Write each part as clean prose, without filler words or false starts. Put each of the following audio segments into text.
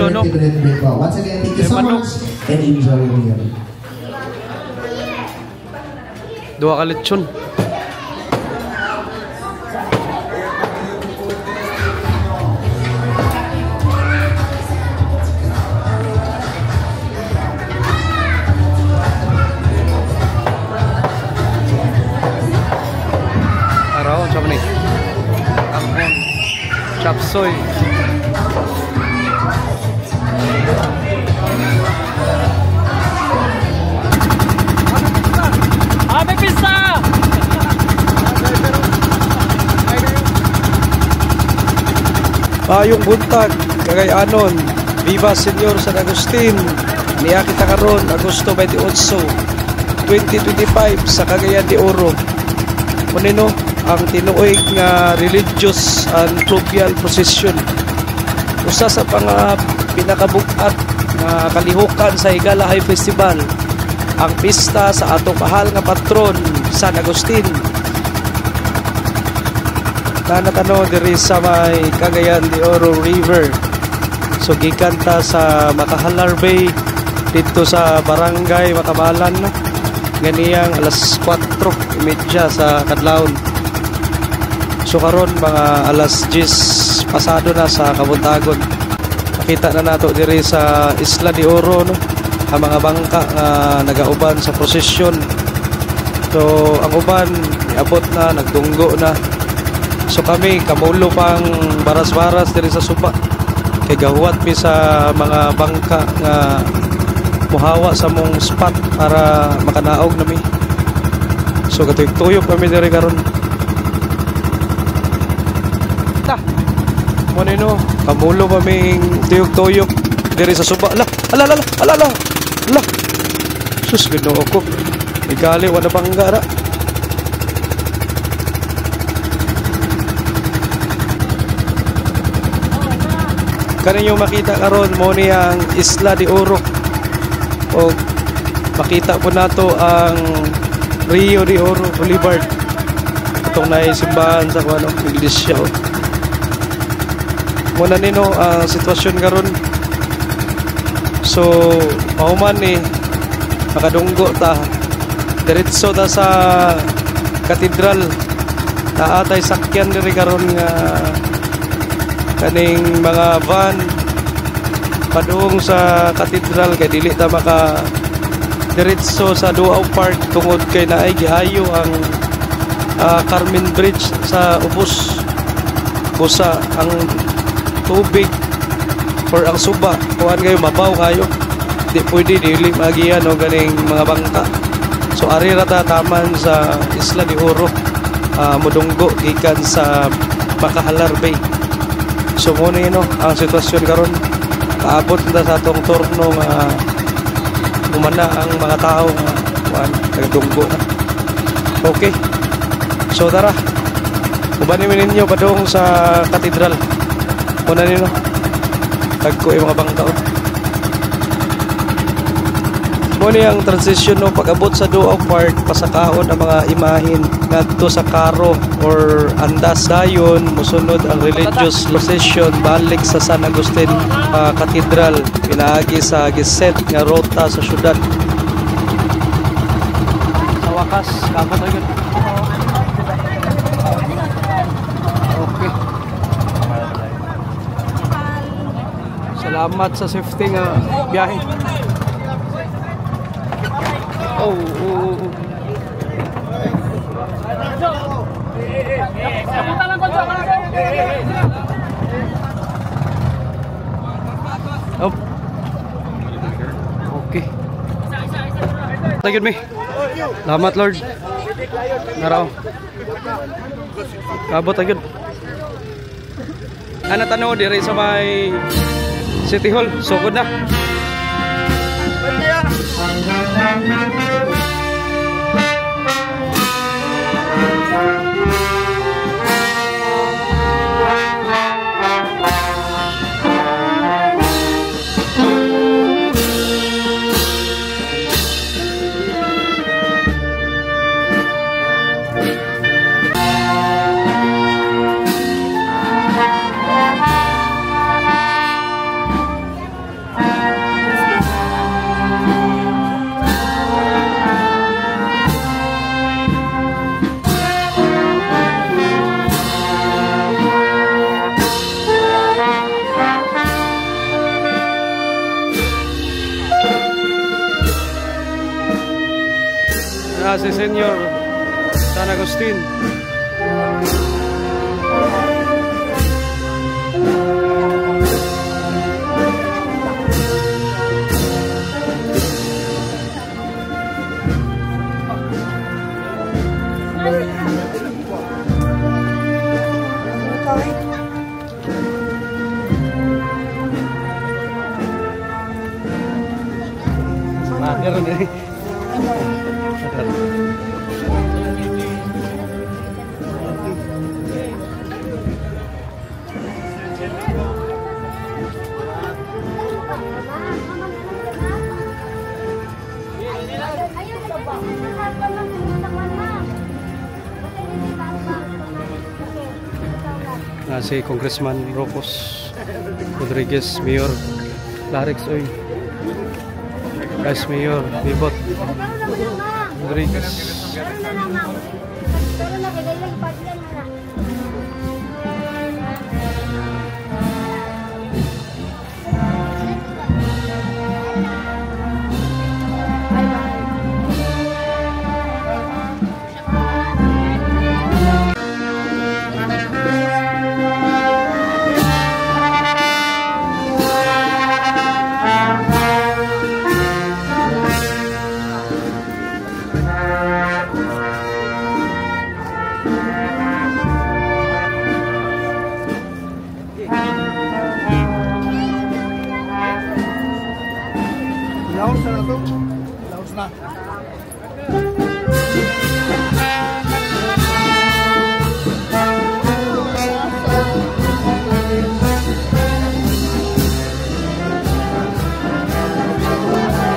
diretso, no? Once again, thank you so much and enjoy your meal. Dua ka lechon. Araw, siapa nih? Ampun. Chapsoy. Happy Pista! Yung buntag, Cagayanon, Viva Senyor San Agustin, niya kita karon Agosto 28, 2025 sa Cagayan de Oro. Kunino ang tinuoy nga religious and fluvial procession. Usa sa mga pinakabugat nga kalihukan sa Higala High Festival, ang pista sa atong mahal nga patron San Agustin. Tanatano diri sa may Cagayan de Oro River. So gikan ta sa Makahalar Bay dito sa Barangay Makamalan, no? Ganiyang alas 4:30 sa kadlawon. So karon mga alas 10 pasado na sa kabuntagon. Nakita na nato diri sa Isla de Oro, no? Ang mga bangka nga nagauban sa prosesyon. So ang uban niabot na, nagdunggo na. So kami kamulo pang baras-baras diri sa suba. Kay gahuwat mi sa mga bangka nga muhawa sa mong spot para makanaog nami. So katuyok-tuyok kami diri karon. Ta. Mo nino, kamulo kaming tuyok-tuyok diri sa suba. Ala. Sus, Ginoo ko. Igali wala bangga ra. Kanin yung makita karon mo ni ang Isla de Oro. O makita po nato ang Rio de Oro Boulevard. Itong naisimbahan sa kuano, iglesia. Muna nino ang sitwasyon karon. So, mahuman ni makadunggo ta. Diretso ta sa katedral. Naatay sakyan diri karon nga kaning mga van padung sa katedral kay dili ta maka diretso sa Duao Park tungod kay naay giayo ang Carmen Bridge sa ubos. Busa ang tubig or ang suba kuan kayo mabaw kayo, di pwede dili magiyan o ganing mga bangka. So ari ra ta taman sa Isla de Oro, mudunggo gikan sa Makahalar Bay. So muna yun, ang sitwasyon karon. Kaabot na sa atong turno nga umana ang mga tao nga nagdunggo na. Okay, so tara, ubanin ninyo padung sa katedral. Muna nino tagko yung mga bangka. Muna ang transition, no, pag-abot sa Duao Park, pasakaon ang mga imahin ngadto sa karo or andas dayon musunod ang religious procession balik sa San Agustin Cathedral, pinaagi sa giset nga rota sa syudad. Sa wakas kamot na yun. Okay, salamat sa safety nga biyahe. Oh. Okay. Tagid mi. Salamat Lord. Naraw. Kabot tagid. Ana tanaw diri sa may City Hall. Sugod na. si Senyor San Agustin. Meron din. Si Congressman Rocos Rodriguez, Mayor Larix Oy, Vice Mayor Bibot Rodriguez.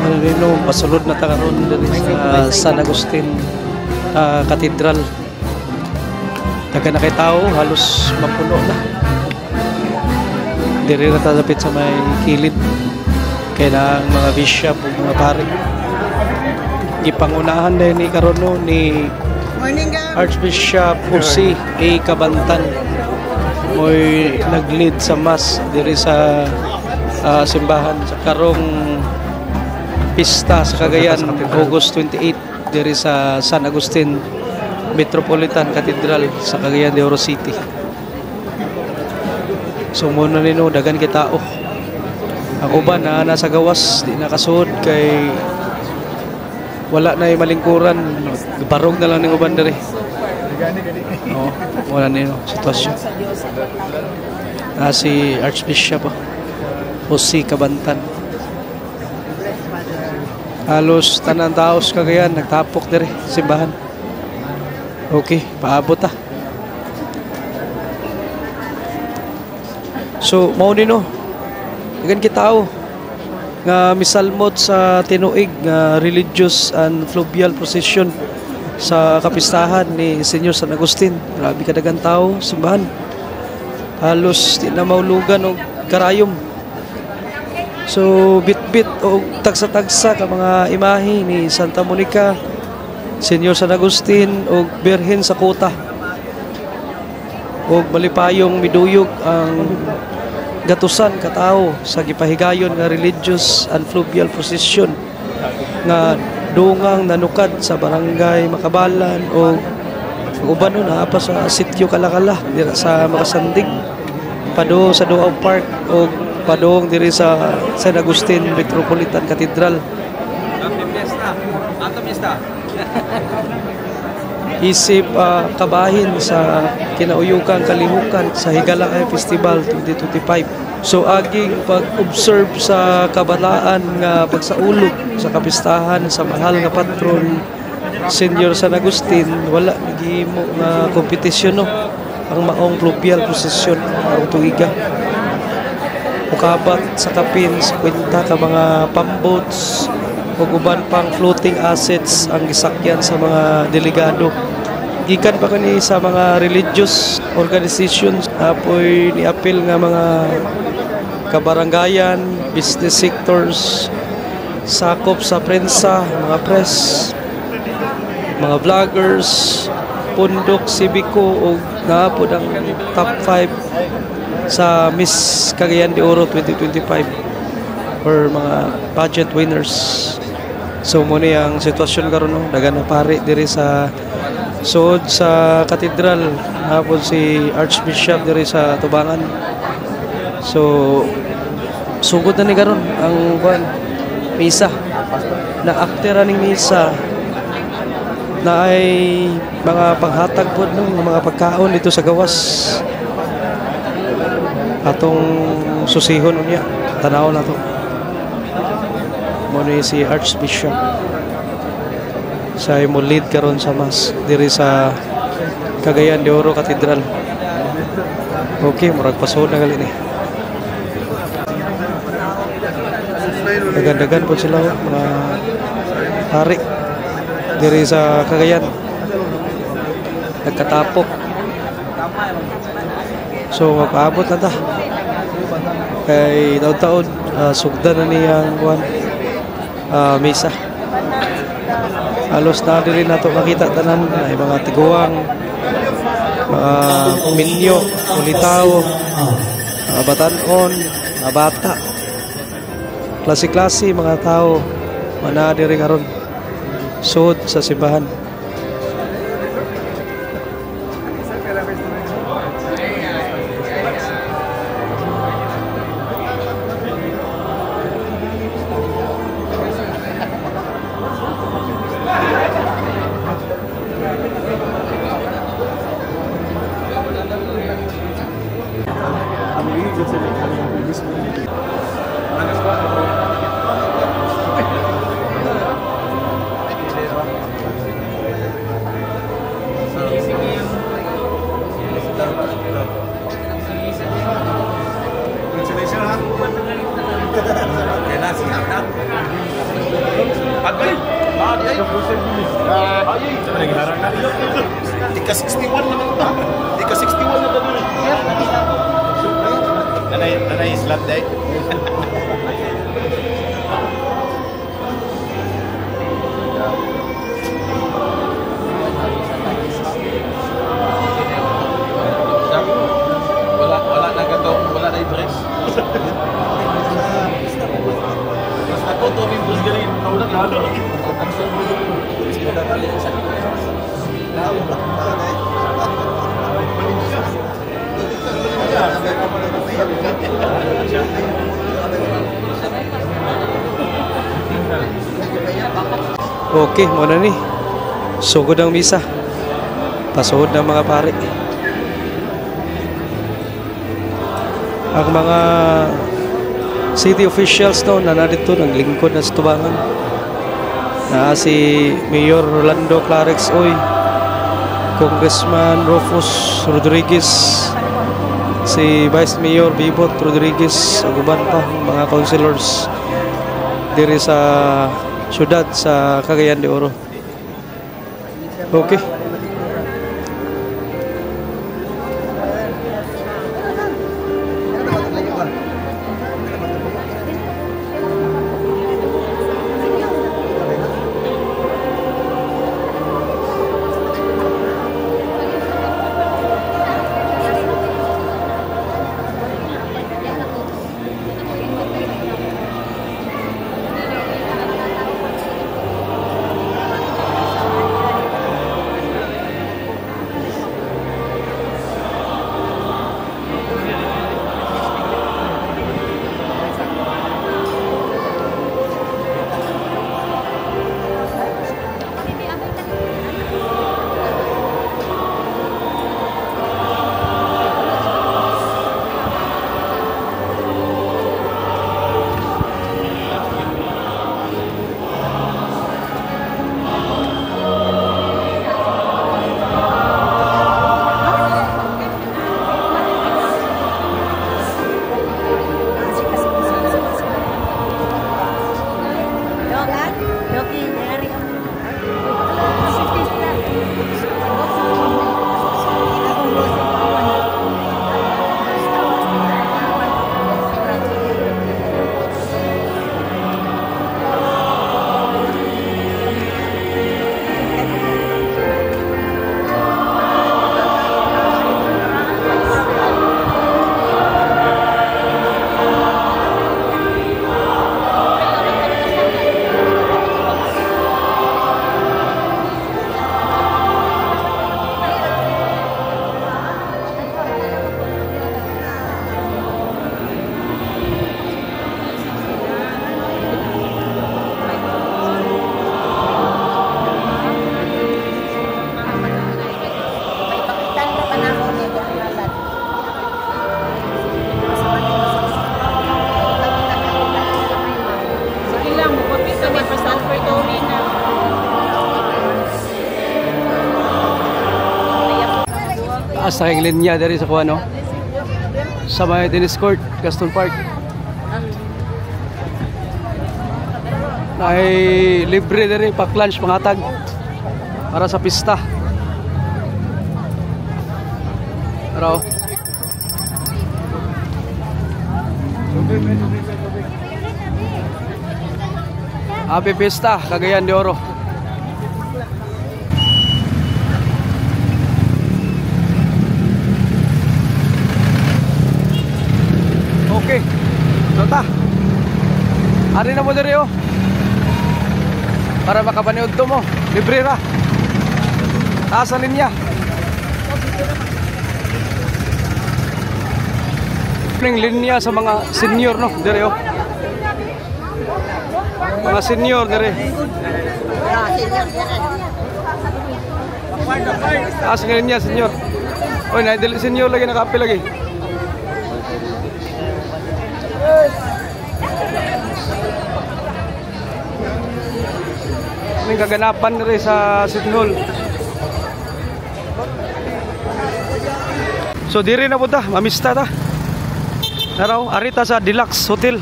Manilo, pasulod na takaroon din sa San Agustin Cathedral. Taga na kay tao, halos mapuno na. Diri na talapit sa may kilid. Kaya ang mga bishop o mga pari. Ipangunahan din ni karoon ni Archbishop Jose A. Cabantan. Mo'y nag-lead sa mass diri sa simbahan sa karong pista sa Cagayan, August 28 diri sa San Agustin Metropolitan Cathedral sa Cagayan de Oro City. So muna nino dagan kay tao. Ang uban na nasa gawas di nakasuod kay wala na malingkuran, barog na lang ning uban diri. Oh, wala nino sitwasyon. Si Archbishop Jose Cabantan. Halos tanan taos Cagayan nagtapok diri simbahan. Okay, paabot ta. So mao nino dagan kitao nga misalmot sa tinuig nga religious and fluvial procession sa kapistahan ni Senyor San Agustin. Grabe kadagang tao simbahan. Halos di na maulugan og karayom. So bit-bit o tagsa-tagsa ka mga imahe ni Santa Monica, Senyor San Agustin o Birhen sa Kota. O malipayong miduyog ang gatusan katao sa gipahigayon nga religious and fluvial procession nga dungang nanukad sa barangay Makabalan o uban nun pa sa sitio Kalakala dira sa Makasandig padung sa Duao Park o padung diri sa San Agustin Metropolitan Cathedral. Isip kabahin sa kinauyukan kalihukan sa Higalakay Festival 2025. So aging pag-observe sa kabataan nga pagsaulog sa kapistahan sa mahal nga patron Senyor San Agustin, wala nagihimo nga kompetisyon no ang maong fluvial procession ang tuiga. Ukabat sa kapin sa kwenta ka mga pamboats o uban pang floating assets ang gisakyan sa mga delegado. Gikan pa kani sa mga religious organizations apoy ni-appeal nga mga kabarangayan, business sectors, sakop sa prensa, mga press, mga vloggers, pundok sibiko o naapod ang top 5 sa Miss Cagayan de Oro 2025 or mga budget winners. So muna ang sitwasyon karon no, dagan na pare diri sa suod sa katedral, hapon si Archbishop diri sa Tubangan. So sugod na ni karon ang kuan misa na after aning misa na ay mga paghatag po ng mga pagkaon dito sa gawas atong susihon unya tanaw na to mo ni si Archbishop sa imo lead karon sa mas diri sa Cagayan de Oro Cathedral. Okay, murag pasod na gali ni. Dagan-dagan po sila mga hari diri sa Cagayan. Nagkatapok. So magpaabot na ta. Kay taon-taon sugdan na niyang kuan misa. Halos na diri nato makita tanan ay mga tiguang, mga minyo, ulitaw, mga batanon, mga bata. Klase-klase mga tao mana diri karon sud sa simbahan. Ika 61 naman ito. Ika 61 na ito. Nanay slap day. Wala na gato, wala na i-dress. Mas ako to may bus galing. Kaulat lalo. Okay, muna ni. Sugod ang misa. Pasuod ng mga pare. Ang mga city officials no, na narito naglingkod na sa Tubangan. Na si Mayor Rolando Clarex Oy, Congressman Rufus Rodriguez, si Vice Mayor Bibot Rodriguez, ug uban pa mga councilors diri sa syudad sa Cagayan de Oro. Okay. Taas na kayong linya dari sa kuha, no? Sa may tennis court, Gaston Park. Ay libre dari pack lunch pangatag para sa pista. Pero Happy Pista, Cagayan de Oro. Okay. Tota. Ari na mo diri oh. Para makapanood to mo, libre ra. Taas ang linya. Ning linya sa mga senior no, dire oh. Mga senior dire. Taas ang linya senior. Oy, na dili senior lagi nakaapil lagi. May kaganapan rin sa City Hall. So diri na po ta, mamista ta. Naraw, arita sa Deluxe Hotel.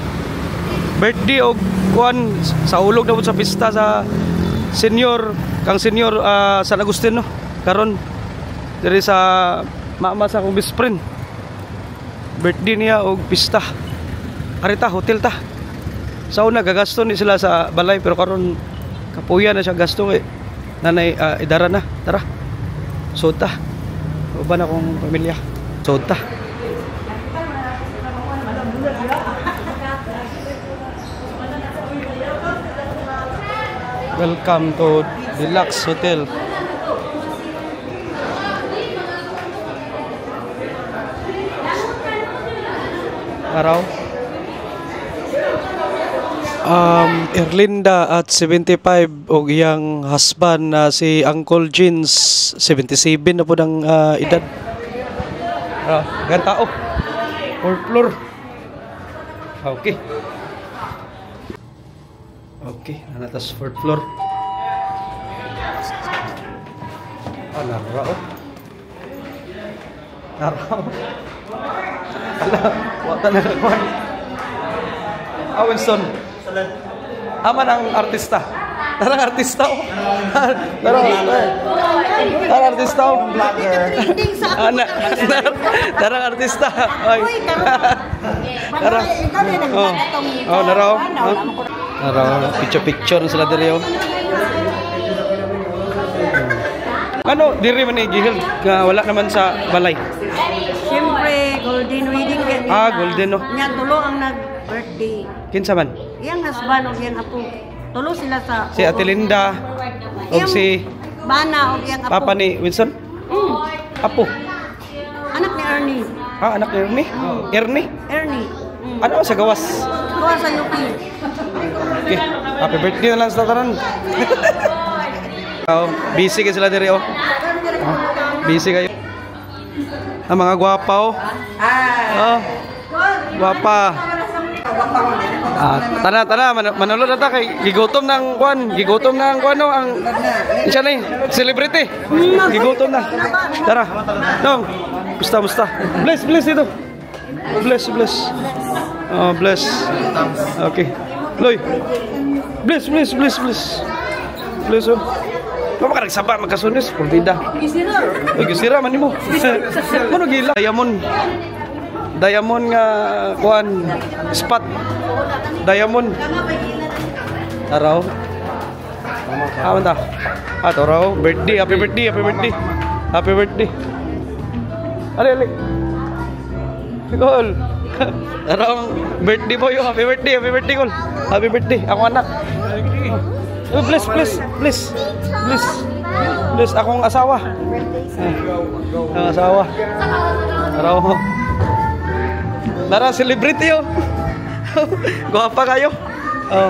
Birthday o kuan sa ulog na po sa pista sa senior, kang senior San Agustin no. Karon diri sa mama sa akong best friend. Birthday niya og pista. Arita hotel ta. Sa una gagasto ni sila sa balay pero karon kapuya na siya gasto eh. Nanay idara na. Tara. Sota. Uban akong pamilya. Sota. Welcome to Deluxe Hotel. Araw. Erlinda at 75 o iyang husband na si Uncle Jeans 77 na po ng edad. Ganda tao. 4th floor. Okay. Okay, natas 4th floor. Narao. Narao. Ala, wata na kakuan. Winston. Aman ang artista. Tarang artista oh. Tarang artista oh. Anak. Tarang artista. Ay. Tarang. Oh, naraw. Naraw, picture sila diri oh. Ano, diri man ni gihil nga wala naman sa balay. Siyempre, golden wedding yan. Golden no. Nya tulo ang nag-birthday. Kinsa man? Iyang husband o iyang apo. Tulo sila sa Si Ate Linda o si Bana o iyang apo. Papa ni Wilson? Apo. Anak ni Ernie. Anak ni Ernie? Ernie? Ernie. Ano sa gawas? Gawas sa UP. Okay. Happy birthday na lang sa taran. Busy kayo sila diri oh. Busy kayo. Ang mga gwapa oh. Gwapa. Tana manulod na ta kay gigutom ng kuan no ang siya na celebrity. Gigutom na. Tara. Dong. Musta. Bless ito. Bless. Bless. Okay. Loy. Bless. Bless oh. Kung makagsaba magkasunis, pulbida. Gisira man nimo. Ano gila? Diamond nga kuan spot. Diamond. Araw. Awan ta. Araw, birthday, happy birthday. Ali. Gol. Araw, birthday boy, happy birthday kol. Happy birthday, ako anak. Bless. Akong asawa. Ang asawa. Araw. Nara celebrity yo. Gwapa kayo. Oh.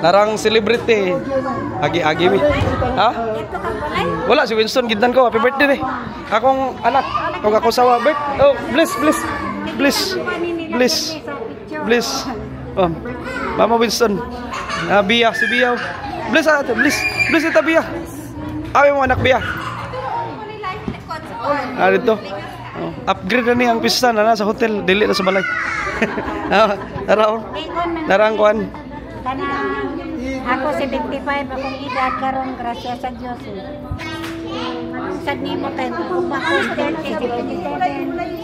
Narang celebrity. Agi mi. Ha? Wala si Winston gidan ko. Happy birthday eh. Akong anak, kung ako sawa oh, bless. Oh. Mama Winston. Bia si Bia. Bless ito Bia. Awi mo anak Bia. Dito. Oh, upgrade na niya ang pista na sa hotel, dili na sa balay. Narang kuan. Ako 75 akong edad karon grasya sa Dios. Sad ni mo tayo ako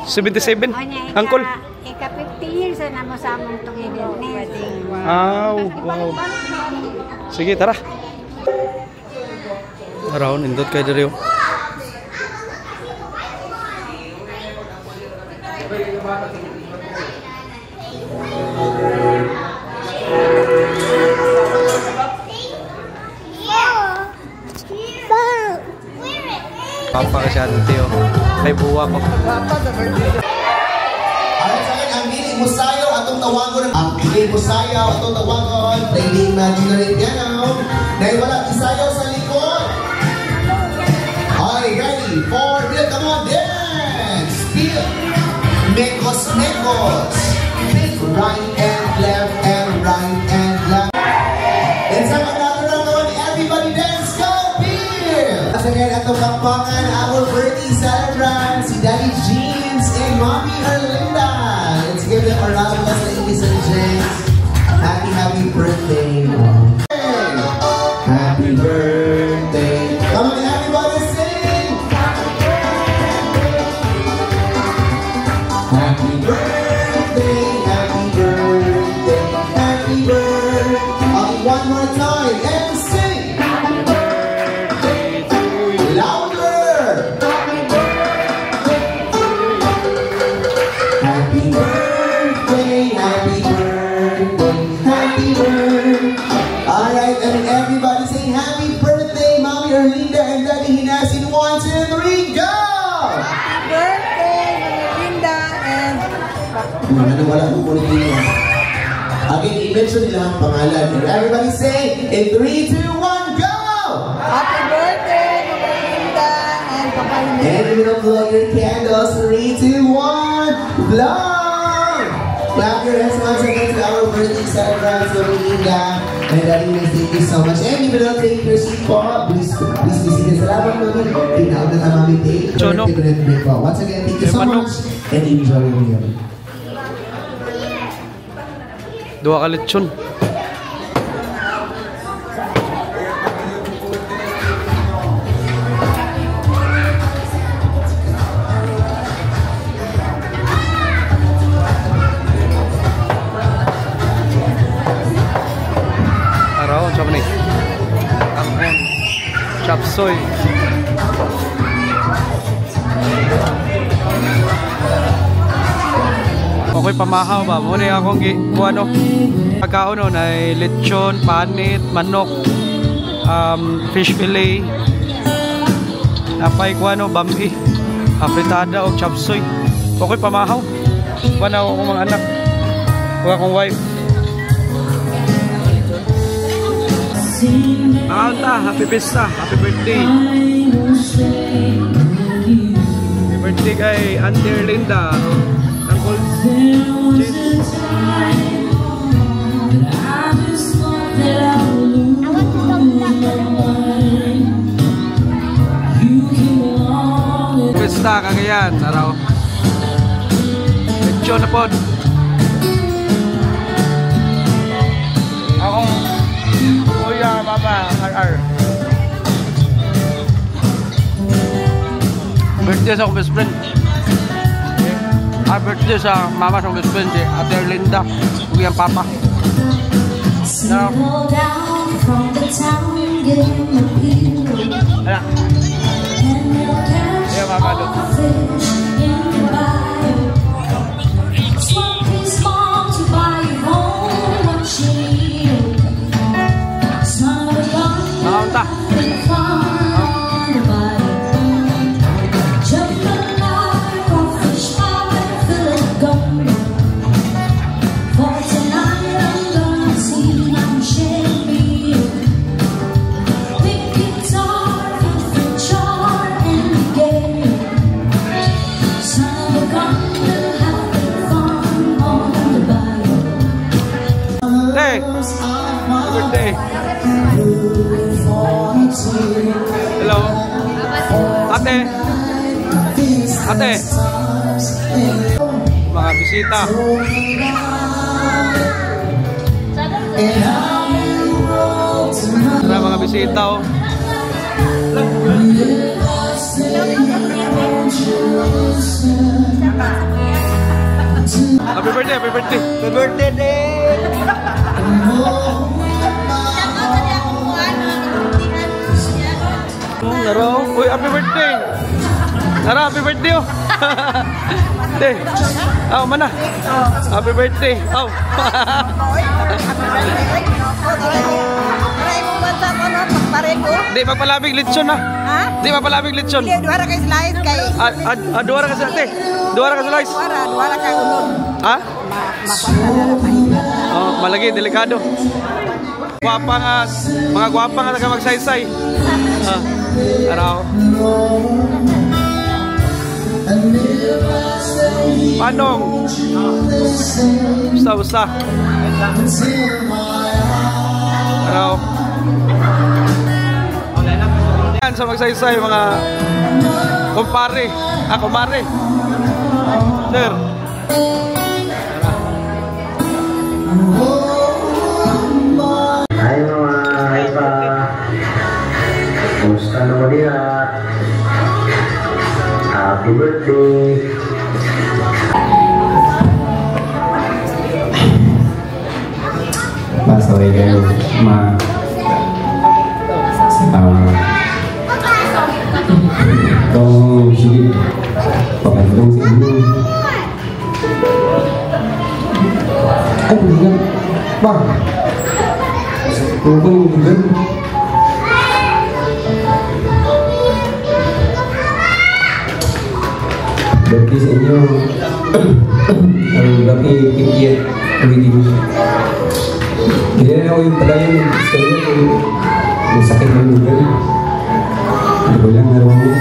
77. Angkol. Ika 50 years na mo sa among tugigilnes. Wow. Sige, tara. Araw, nindot kayo diri. Papa kasi ate oh. May buwa ko. Alright, sa akin, ang Billy Musayo atong tawagon. Ang Billy Musayo atong tawagon. Playing imaginary piano. Dahil wala isayaw sa likod. Okay, ready? 4, Bill, come on, dance! Bill! Mekos. Right and left and right and left. And sa mga naman, everybody dance, go, Bill! Sa akin, atong kampangan, our birthday celebrant, si Daddy Jeans and Mommy Erlinda. Let's give them a round of applause, ladies and gents. Happy birthday. Happy birthday. Come on, everybody sing. Happy birthday. Happy birthday. Happy birthday. One more time and sing. Happy birthday to you. Louder. Happy birthday to you. Happy birthday. Happy birthday. Happy birthday. All right, and everybody say happy birthday, Mommy Erlinda and Daddy Hinasin. 1, 2, 3, go! Happy birthday, Erlinda and Wala ko po nila. Again, i-mention nila ang pangalan. And everybody say, in 3, 2, 1, go! Happy birthday, Erlinda and Papa Erlinda. And you're gonna blow your candles. 3, 2, 1, blow! Clap your hands once again to our birthday celebrants, Erlinda and Daddy Hinasin. Thank you so much. And you will take your seat po. Please be seated. Salamat naman. Tinawag na tamami take. Once again, thank you so much. And enjoy your meal. Dua ka lechon. Araw, siapa nih? Angkon. Chapsoy. Okay, pamahaw ba? Muna akong ano, pagkaon no, na lechon, panit, manok, fish fillet, napay ko ano, bambi, apritada o chapsoy. Okay, pamahaw. Wala ako mga anak. Wala akong wife. Happy pista, happy birthday. Happy birthday kay Auntie Erlinda. Uncle James. Pista Cagayan, araw. Lechon na pod. Akong kuya, mama, RR. Birthday sa akong best friend. Birthday sa mama sa best friend si Ate Erlinda, kuya papa. Now, ala. Yeah, mama do. Maunta. Birthday. Hello. Ate. Ate. Mga bisita. Tara mga bisita oh. Happy birthday, happy birthday. Happy birthday day. Naro, uy, happy birthday. Nara, happy birthday oh. Day. Oh, mana? Happy birthday. Oh. Di magpalabig litson na. Ha? Di magpalabig litson. Dili duha ra kay slice kay. Duha ra ka sa ate. Duha ra ka slice. Duha ra kay unod. Ha? Makuha. Oh, malagi delikado. Guwapa nga, mga guwapa nga taga magsaysay. Araw. Panong. Usta. Araw. Yan sa magsaysay mga kumpare. Kumare. Sir. Hai Mama, hai Pak. Kumusta naman dia? Happy birthday. Pak, sorry kayo, Ma. Kung sige, pagkandong sa inyo. Ay, bulan. Bang. Tunggu bulan. Berarti sa inyo, ang laki pikir begini. Kaya ako yung palayan ng istorya yung sakit ng bulan. Hindi ko lang naroon mo.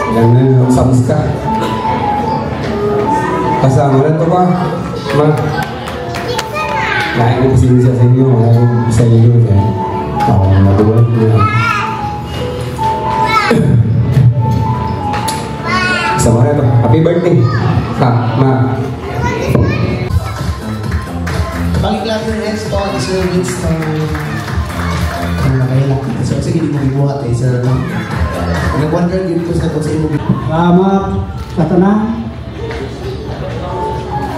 Yang samuska. Kasama na ito ba? Ma. Lain ko sini sa inyo. Ako bisa inyo. Ako matuwa niya. Kasama na ito. Happy birthday. Ha, Ma. Balik lang yung next to, Sir Winston. Ang nakailang kita. So, sige, di mo bibuhat eh, Sir. Nag-wonder din ko sa kung sa imo. Salamat sa tanan.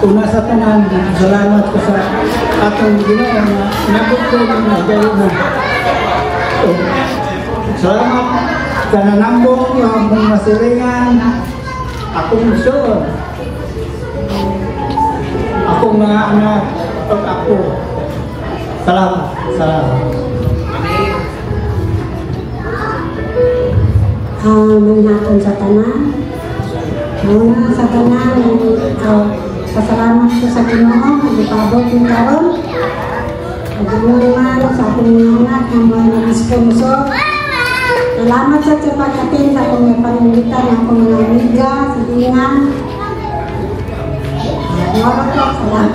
Una sa tanan, salamat ko sa atong ginawa na inabot ko ng nagkayo mo. Salamat sa nanambong yung mong masiringan. Akong sure. Akong mga anak at ako. Salamat. Manghapon sa tanan. Muna sa tanan, pasalamat ko sa Ginoo, nagpabot yung karon. Nagmuriman sa aking mga anak ng mga nag-sponsor. Salamat sa pagkatin sa akong panungitan ng akong mga amiga, sa dingan. Salamat po, salamat.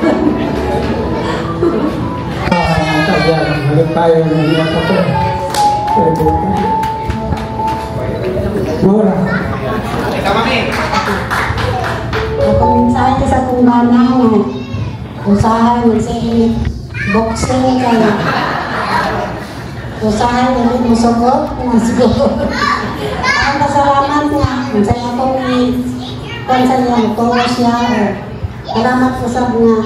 Halit tayo ng mga kato. Mura. Ako mensahe sa akong bana na usahan magsiinit boxing kayo. Usahan ulit mo sugot na siguro. Ang kasalamat niya, mensahe akong konsa niya, tuwas niya. Salamat po sa mga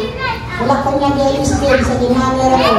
wala ko niya dahil skill sa dinanera ko.